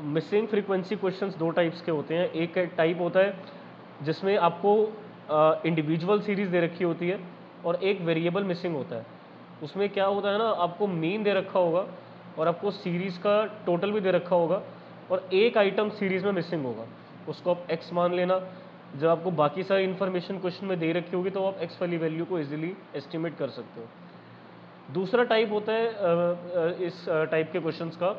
Missing frequency questions दो types के होते हैं। एक टाइप होता है जिसमें आपको इंडिविजुअल सीरीज दे रखी होती है और एक वेरिएबल मिसिंग होता है। उसमें क्या होता है ना, आपको मीन दे रखा होगा और आपको सीरीज़ का टोटल भी दे रखा होगा और एक आइटम सीरीज़ में मिसिंग होगा, उसको आप x मान लेना। जब आपको बाकी सारी इन्फॉर्मेशन क्वेश्चन में दे रखी होगी तो आप x वाली वैल्यू को इजीली एस्टिमेट कर सकते हो। दूसरा टाइप होता है इस टाइप के क्वेश्चंस का,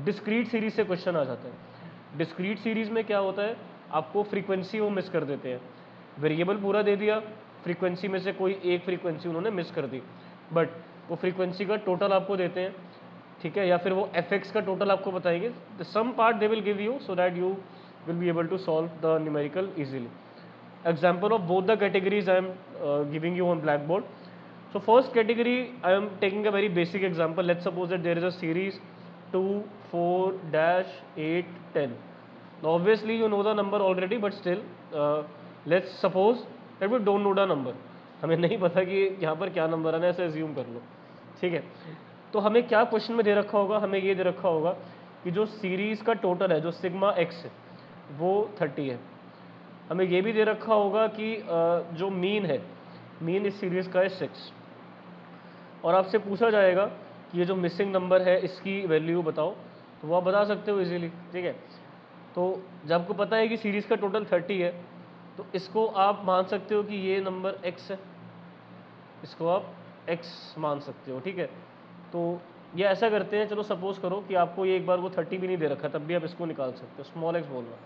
डिस्क्रीट सीरीज से क्वेश्चन आ जाता है। डिस्क्रीट सीरीज में क्या होता है, आपको फ्रीक्वेंसी वो मिस कर देते हैं। वेरिएबल पूरा दे दिया, फ्रीक्वेंसी में से कोई एक फ्रीक्वेंसी उन्होंने मिस कर दी, बट वो फ्रीक्वेंसी का टोटल आपको देते हैं, ठीक है, या फिर वो एफ का टोटल आपको बताएंगे। The sum part they will give you so that you will be able to solve the numerical easily. Example of both the categories I am giving you on blackboard. So first category, I am taking a very basic example. Let's suppose that there is a series 2 4 dash 8 10. Now obviously you know the number already, but still let's suppose that we don't know the number. हमें नहीं पता कि यहाँ पर क्या number आना है, ऐसे एज्यूम कर लो, ठीक है। तो हमें क्या क्वेश्चन में दे रखा होगा, हमें ये दे रखा होगा कि जो सीरीज़ का टोटल है, जो सिग्मा एक्स है वो 30 है। हमें ये भी दे रखा होगा कि जो मीन है, मीन इस सीरीज़ का है 6, और आपसे पूछा जाएगा कि ये जो मिसिंग नंबर है इसकी वैल्यू बताओ, तो वो आप बता सकते हो इजीली, ठीक है। तो जब आपको पता है कि सीरीज़ का टोटल 30 है तो इसको आप मान सकते हो कि ये नंबर x है, इसको आप x मान सकते हो, ठीक है। तो ये ऐसा करते हैं, चलो सपोज करो कि आपको ये एक बार वो 30 भी नहीं दे रखा, तब भी आप इसको निकाल सकते हो, स्मॉल x बोलना।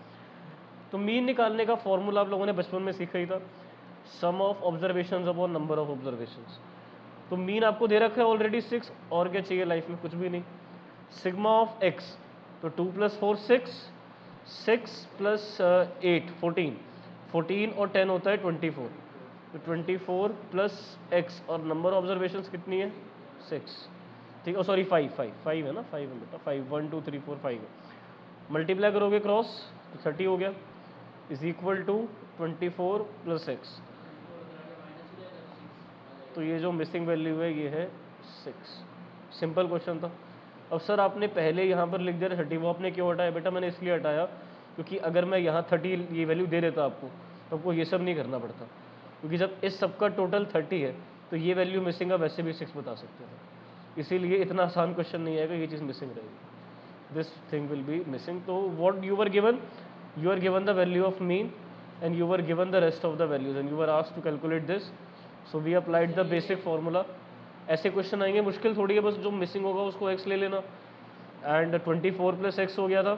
तो मीन निकालने का फॉर्मूला आप लोगों ने बचपन में सीखा ही था, sum of observations upon number of observations. तो मीन आपको दे रखा है ऑलरेडी 6, और क्या चाहिए लाइफ में, कुछ भी नहीं। सिग्मा ऑफ एक्स, तो 2 + 4 6, 6 + 8 14, 14 और 10 होता है 24, तो 24 + x, और नंबर ऑब्जर्वेशंस कितनी है 6, ठीक है, सॉरी 5 है ना, 5 है बेटा, 5 1 2 3 4 5 है। मल्टीप्लाई करोगे क्रॉस तो 30 हो गया, इज इक्वल टू 24 + x, तो ये जो मिसिंग वैल्यू है ये है 6। सिंपल क्वेश्चन था। अब सर आपने पहले यहाँ पर लिख दिया 30, वो आपने क्यों हटाया? बेटा मैंने इसलिए हटाया क्योंकि अगर मैं यहाँ 30 ये वैल्यू दे देता आपको तो आपको ये सब नहीं करना पड़ता, क्योंकि जब इस सब का टोटल 30 है तो ये वैल्यू मिसिंग आप वैसे भी 6 बता सकते थे, इसीलिए इतना आसान क्वेश्चन नहीं आएगा, ये चीज़ मिसिंग रहेगी, this thing will be missing. तो what you were given, you are given the value of mean and you were given the rest of the values and you were asked to calculate this, so we applied the basic formula। ऐसे question आएंगे, मुश्किल थोड़ी है, बस जो missing होगा उसको x ले लेना, एंड 24 + x हो गया था,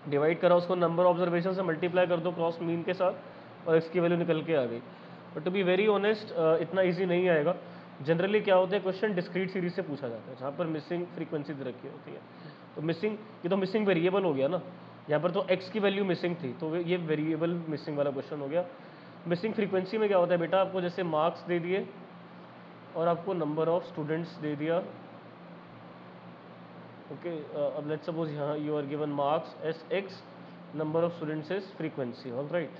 डिवाइड करा उसको नंबर ऑब्जर्वेशन से मल्टीप्लाई कर दो क्रॉस मीन के साथ और x की वैल्यू निकल के आ गई। But to be very honest इतना ईजी नहीं आएगा। जनरली क्या होता है, क्वेश्चन डिस्क्रीट सीरीज से पूछा जाता है जहाँ पर मिसिंग फ्रीक्वेंसी दे रखी होती है। तो मिसिंग, ये तो मिसिंग वेरिएबल हो गया ना, यहाँ पर तो x की वैल्यू मिसिंग थी, तो ये वेरिएबल मिसिंग वाला क्वेश्चन हो गया। मिसिंग फ्रीक्वेंसी में क्या होता है बेटा, आपको जैसे मार्क्स दे दिए और आपको नंबर ऑफ स्टूडेंट्स दे दिया, ओके। अब लेट्स सपोज यहाँ you are given marks as x, number of students is frequency, all right.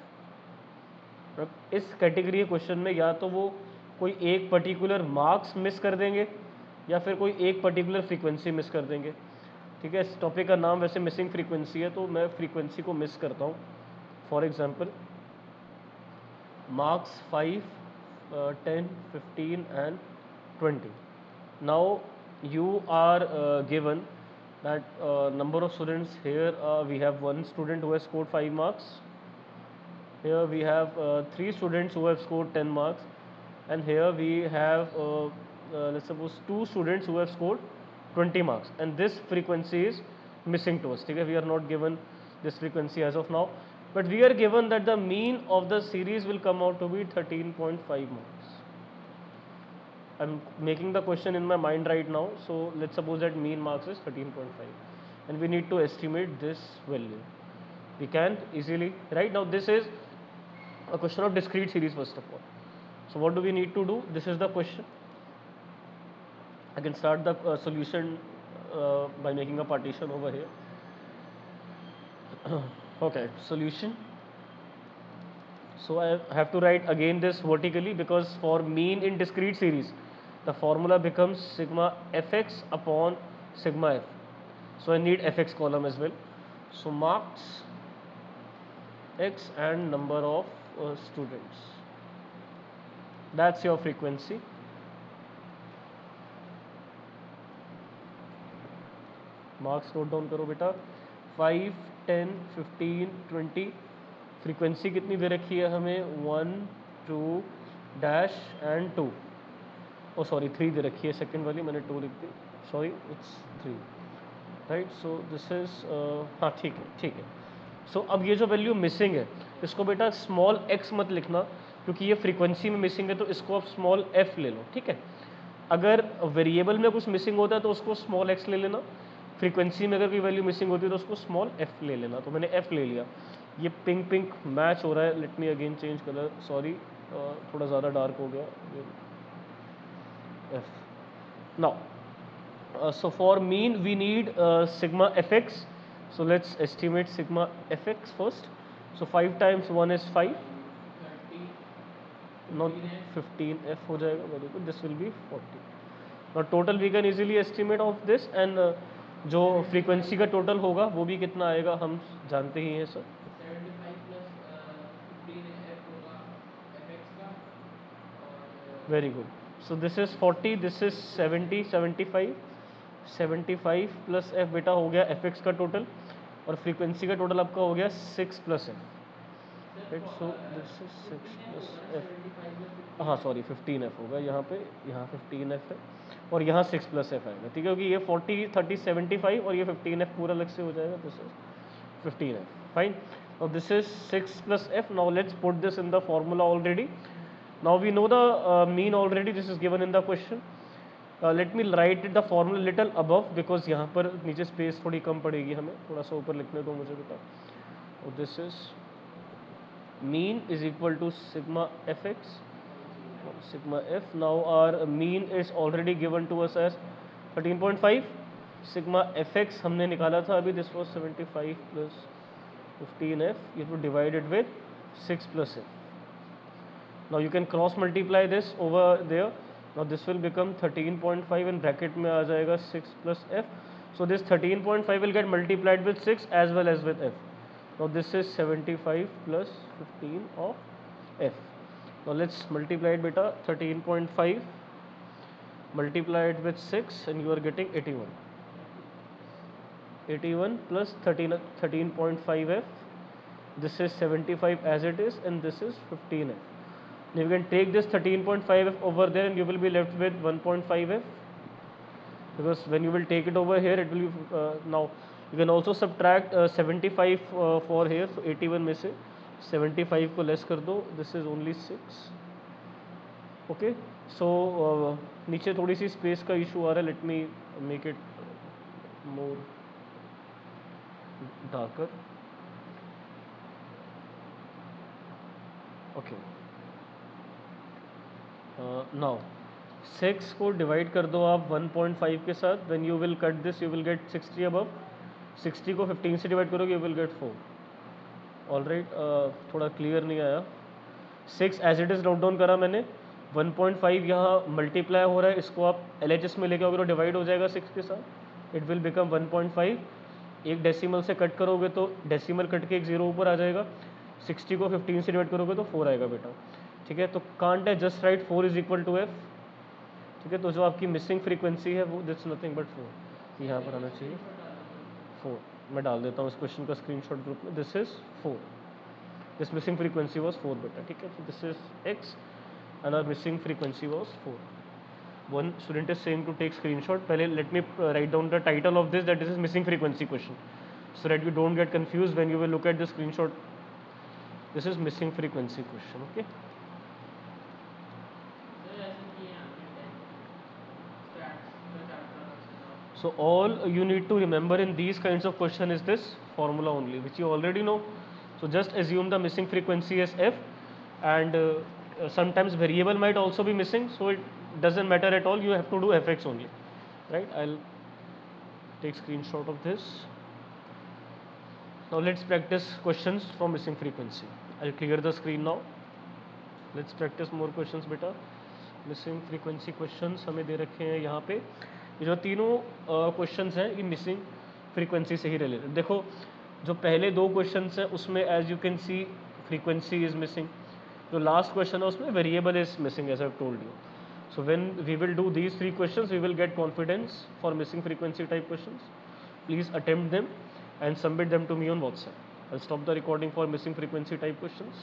इस कैटेगरी के क्वेश्चन में या तो वो कोई एक पर्टिकुलर मार्क्स मिस कर देंगे या फिर कोई एक पर्टिकुलर फ्रीक्वेंसी मिस कर देंगे, ठीक है। इस टॉपिक का नाम वैसे मिसिंग फ्रीक्वेंसी है, तो मैं फ्रीक्वेंसी को मिस करता हूँ। For example marks 5, 10, 15 and 20. Now you are given that number of students here, we have one student who has scored 5 marks, here we have 3 students who have scored 10 marks, and here we have let's suppose 2 students who have scored 20 marks, and this frequency is missing to us, ठीक है। We are not given this frequency as of now, but we are given that the mean of the series will come out to be 13.5 marks. I'm making the question in my mind right now, so let's suppose that mean marks is 13.5 and we need to estimate this value. We can easily, right now this is a question of discrete series first of all. So what do we need to do? This is the question. I can start the solution by making a partition over here. Okay, solution. So I have to write again this vertically because for mean in discrete series the formula becomes sigma fx upon sigma f. So I need fx column as well. So marks x and number of students, that's your frequency. Marks note down करो बेटा, 5, 10, 15, 20। Frequency कितनी दे रखी है हमें, 1, 2 dash and 2, oh sorry 3 दे रखी है, second वाली मैंने 2 लिख दी, sorry it's 3, right. So this is, हाँ ठीक है। सो अब ये जो वैल्यू मिसिंग है, इसको बेटा स्मॉल x मत लिखना, क्योंकि ये फ्रीक्वेंसी में मिसिंग है, तो इसको आप स्मॉल f ले लो, ठीक है। अगर वेरिएबल में कुछ मिसिंग होता है तो उसको स्मॉल x ले लेना, फ्रीक्वेंसी में अगर कोई वैल्यू मिसिंग होती है तो उसको स्मॉल f ले लेना। तो मैंने f ले लिया। ये पिंक मैच हो रहा है, let me again change colour, sorry थोड़ा ज़्यादा डार्क हो गया, f now. So for mean we need sigma fx, so let's estimate sigma fx first. So 5 times 1 is 5, not 15f हो जाएगा, very good, this will be 40. Now total we can easily estimate of this, and जो frequency का total होगा वो भी कितना आएगा हम जानते ही हैं सर, 75 plus 15f होगा fx का, और very good. So this is 40, this is 70, 75 plus f बेटा हो गया fx का टोटल, और फ्रीक्वेंसी का टोटल आपका हो गया 6 plus f, right. So this is 6 plus f, हाँ सॉरी 15f होगा यहाँ पे, यहाँ 15f है और यहाँ 6 प्लस f आएगा, ठीक है, क्योंकि ये 40, 30, 75 और ये 15f पूरा अलग से हो जाएगा, this is 15f, fine. Now this is 6 plus f. Now let's put this in the formula already. Now we know the mean already. This is given in the question. Let me write the formula little above, because यहाँ पर नीचे space थोड़ी कम पड़ेगी हमें, थोड़ा सा ऊपर लिखने दो मुझे बेटा। और this is mean is equal to sigma fx, sigma f. Now our mean is already given to us as 13.5. Sigma fx हमने निकाला था अभी, this was 75 plus 15f, you have to divide it with 6 plus f. Now you can cross multiply this over there. Now this will become 13.5, and bracket में आ जाएगा 6 plus f. So this 13.5 will get multiplied with 6 as well as with f. Now this is 75 plus 15 of f. Now let's multiply it beta, 13.5 multiplied with 6 and you are getting 81. 81 plus 13.5f, this is 75 as it is, and this is 15f. Now you can take this 13.5f over there and you will be left with 1.5f, because when you will take it over here it will be now you can also subtract 75 for here, so 81 में से 75 को less कर दो, this is only 6. Okay, so नीचे थोड़ी सी space का issue आ रहा है, let me make it more darker, okay. Now 6 को डिवाइड कर दो आप 1.5 के साथ, when you will cut this you will get 60 above, 60 को 15 से डिवाइड करोगे you will get 4, all right. थोड़ा क्लियर नहीं आया, 6 as it is note down करा मैंने, 1.5 यहाँ मल्टीप्लाई हो रहा है, इसको आप LHS में लेके आओगे तो डिवाइड हो जाएगा 6 के साथ, इट विल बिकम 1.5, एक डेसिमल से कट करोगे तो डेसिमल कट के एक जीरो ऊपर आ जाएगा, 60 को 15 से डिवाइड करोगे तो 4 आएगा बेटा, ठीक है। तो कांट है just write 4 is equal to f, ठीक है। तो जो आपकी मिसिंग फ्रीक्वेंसी है वो दिट्स नथिंग बट 4, यहाँ पर आना चाहिए 4, मैं डाल देता हूँ इस क्वेश्चन का स्क्रीनशॉट ग्रुप में, this is 4, this missing frequency was 4 बेटा, ठीक है। तो this is x and our missing frequency was 4. One student is saying to take screenshot. पहले let me write down the title of this, that this is missing frequency question, so that you don't get confused when you will look at the screenshot. This is missing frequency question, okay. So all you need to remember in these kinds of question is this formula only, which you already know. So just assume the missing frequency is f, and sometimes variable might also be missing, so it doesn't matter at all, you have to do fx only, right. I'll take screenshot of this. Now let's practice questions from missing frequency. I'll clear the screen now. Let's practice more questions beta. Missing frequency questions हमें दे रखे हैं यहाँ पे, ये जो तीनों questions हैं ये मिसिंग फ्रीक्वेंसी से ही रिलेटेड। देखो जो पहले दो क्वेश्चन हैं उसमें as you can see frequency is missing, जो लास्ट क्वेश्चन है उसमें variable is missing as I told you. So when we will do these three questions, we will get confidence for missing frequency type questions. Please attempt them and submit them to me on WhatsApp. I'll stop the recording for missing frequency type questions.